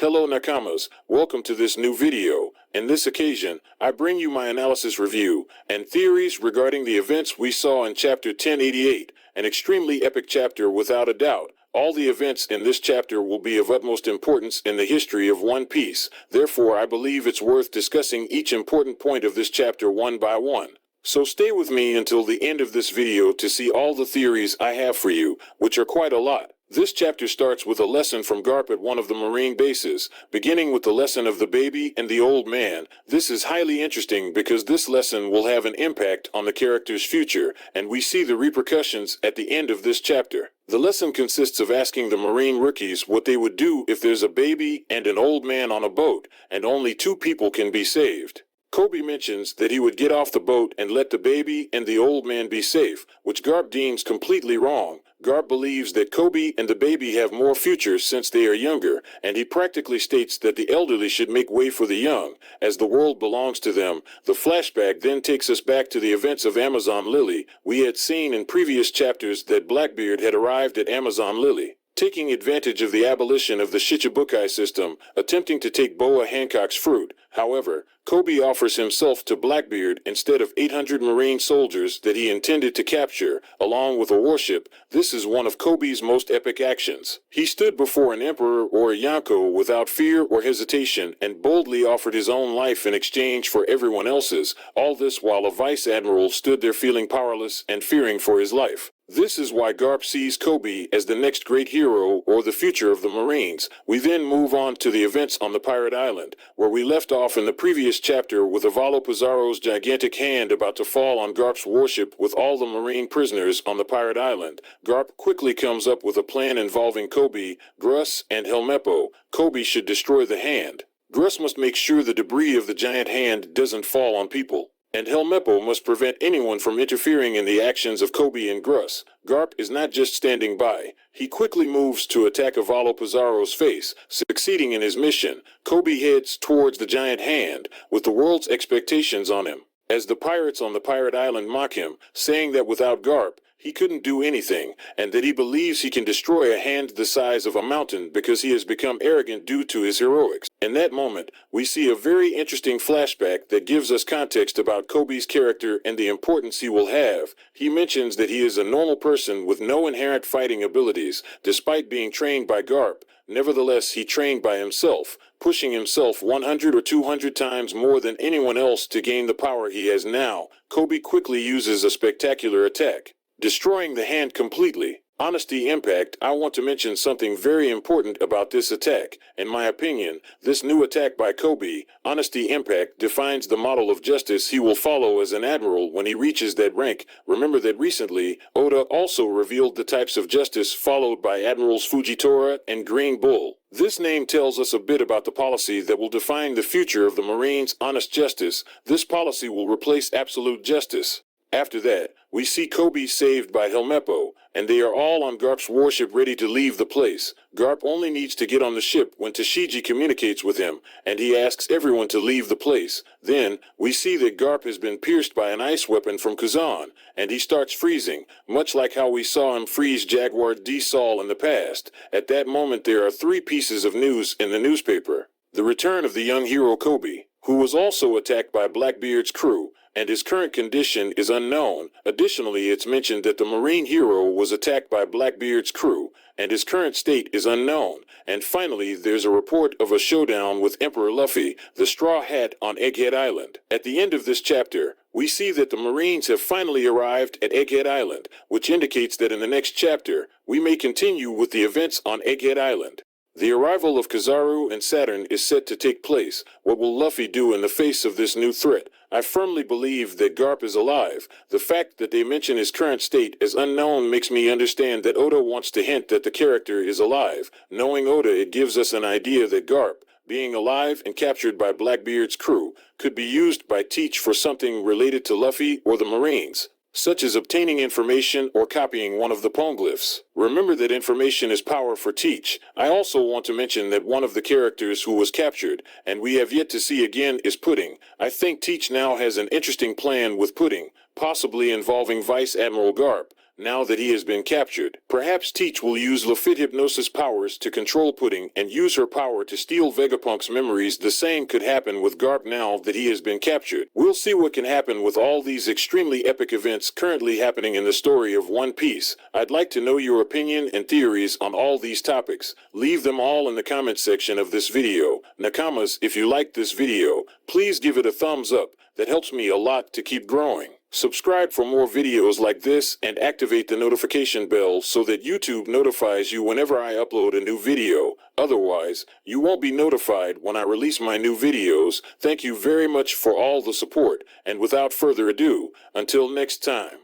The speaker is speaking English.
Hello Nakamas, welcome to this new video. In this occasion, I bring you my analysis review and theories regarding the events we saw in chapter 1088, an extremely epic chapter without a doubt. All the events in this chapter will be of utmost importance in the history of One Piece, therefore I believe it's worth discussing each important point of this chapter one by one. So stay with me until the end of this video to see all the theories I have for you, which are quite a lot. This chapter starts with a lesson from Garp at one of the marine bases, beginning with the lesson of the baby and the old man. This is highly interesting because this lesson will have an impact on the character's future, and we see the repercussions at the end of this chapter. The lesson consists of asking the marine rookies what they would do if there's a baby and an old man on a boat, and only two people can be saved. Koby mentions that he would get off the boat and let the baby and the old man be safe, which Garp deems completely wrong. Garp believes that Koby and the baby have more futures since they are younger, and he practically states that the elderly should make way for the young, as the world belongs to them. The flashback then takes us back to the events of Amazon Lily. We had seen in previous chapters that Blackbeard had arrived at Amazon Lily, taking advantage of the abolition of the Shichibukai system, attempting to take Boa Hancock's fruit. However, Koby offers himself to Blackbeard instead of 800 marine soldiers that he intended to capture, along with a warship. This is one of Koby's most epic actions. He stood before an emperor or a Yonko without fear or hesitation and boldly offered his own life in exchange for everyone else's, all this while a vice admiral stood there feeling powerless and fearing for his life. This is why Garp sees Koby as the next great hero or the future of the Marines. We then move on to the events on the pirate island, where we left off in the previous chapter with Avalo Pizarro's gigantic hand about to fall on Garp's warship with all the Marine prisoners on the pirate island. Garp quickly comes up with a plan involving Koby, Gruss, and Helmeppo. Koby should destroy the hand. Gruss must make sure the debris of the giant hand doesn't fall on people, and Helmeppo must prevent anyone from interfering in the actions of Koby and Gruss. Garp is not just standing by. He quickly moves to attack Avalo Pizarro's face, succeeding in his mission. Koby heads towards the giant hand, with the world's expectations on him, as the pirates on the pirate island mock him, saying that without Garp, he couldn't do anything, and that he believes he can destroy a hand the size of a mountain because he has become arrogant due to his heroics. In that moment, we see a very interesting flashback that gives us context about Koby's character and the importance he will have. He mentions that he is a normal person with no inherent fighting abilities, despite being trained by Garp. Nevertheless, he trained by himself, pushing himself 100 or 200 times more than anyone else to gain the power he has now. Koby quickly uses a spectacular attack, destroying the hand completely. Honesty Impact. I want to mention something very important about this attack. In my opinion, this new attack by Koby, Honesty Impact, defines the model of justice he will follow as an admiral when he reaches that rank. Remember that recently, Oda also revealed the types of justice followed by Admirals Fujitora and Green Bull. This name tells us a bit about the policy that will define the future of the Marines' honest justice. This policy will replace absolute justice. After that, we see Koby saved by Helmeppo, and they are all on Garp's warship ready to leave the place. Garp only needs to get on the ship when Tashigi communicates with him, and he asks everyone to leave the place. Then, we see that Garp has been pierced by an ice weapon from Kazan, and he starts freezing, much like how we saw him freeze Jaguar D. Saul in the past. At that moment there are three pieces of news in the newspaper. The return of the young hero Koby, who was also attacked by Blackbeard's crew, and his current condition is unknown. Additionally, it's mentioned that the marine hero was attacked by Blackbeard's crew, and his current state is unknown. And finally, there's a report of a showdown with Emperor Luffy, the Straw Hat, on Egghead Island. At the end of this chapter, we see that the Marines have finally arrived at Egghead Island, which indicates that in the next chapter, we may continue with the events on Egghead Island. The arrival of Kizaru and Saturn is set to take place. What will Luffy do in the face of this new threat? I firmly believe that Garp is alive. The fact that they mention his current state as unknown makes me understand that Oda wants to hint that the character is alive. Knowing Oda, it gives us an idea that Garp, being alive and captured by Blackbeard's crew, could be used by Teach for something related to Luffy or the Marines, such as obtaining information or copying one of the poneglyphs. Remember that information is power for Teach. I also want to mention that one of the characters who was captured, and we have yet to see again, is Pudding. I think Teach now has an interesting plan with Pudding, possibly involving Vice Admiral Garp. now that he has been captured. Perhaps Teach will use Luffy hypnosis powers to control Pudding and use her power to steal Vegapunk's memories. The same could happen with Garp now that he has been captured. We'll see what can happen with all these extremely epic events currently happening in the story of One Piece. I'd like to know your opinion and theories on all these topics. Leave them all in the comment section of this video. Nakamas, if you liked this video, please give it a thumbs up. That helps me a lot to keep growing. Subscribe for more videos like this and activate the notification bell so that YouTube notifies you whenever I upload a new video. Otherwise, you won't be notified when I release my new videos. Thank you very much for all the support, and without further ado, until next time.